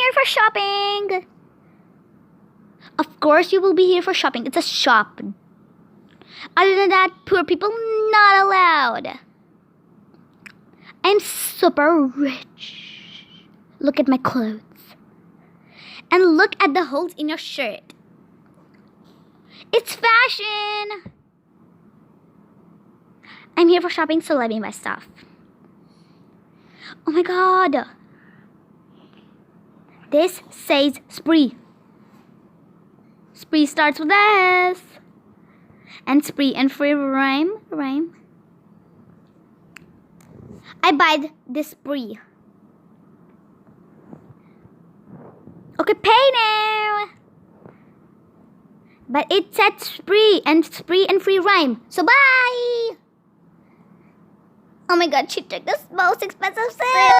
here for shopping. Of course you will be here for shopping. It's a shop. Other than that, poor people not allowed. I'm super rich. Look at my clothes. And look at the holes in your shirt. It's fashion. I'm here for shopping, so let me buy stuff. Oh my god. This says spree. Spree starts with S. And spree and free rhyme. I buy this spree. Okay, pay now. But it said spree and free rhyme. So bye. Oh my god, she took the most expensive sale.